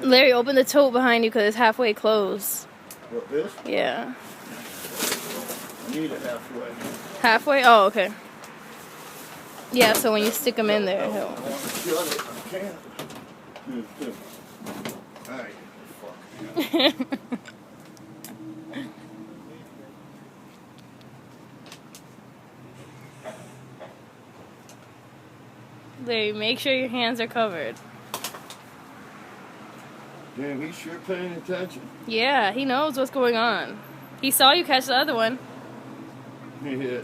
Larry, open the tote behind you because it's halfway closed. What, this? Yeah. I need it halfway. Halfway? Oh, okay. Yeah, so when you stick them in there, I he'll... want to shut it. I can't. Alright, fuck. Larry, make sure your hands are covered. Damn, he's sure paying attention. Yeah, he knows what's going on. He saw you catch the other one. Yeah.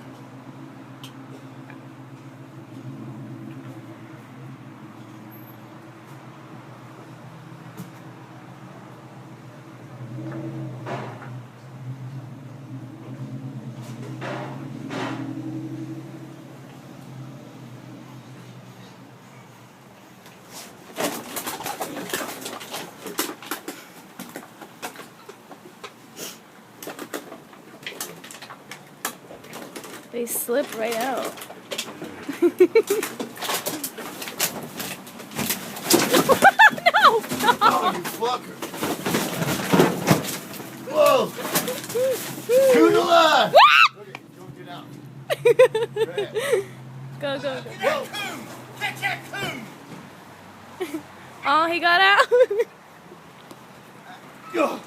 They slip right out. No! Oh, you fucker. Whoa! To the line! Okay, don't get out. Go, go, go. Whoa! Catch that coon! Oh, he got out. Go!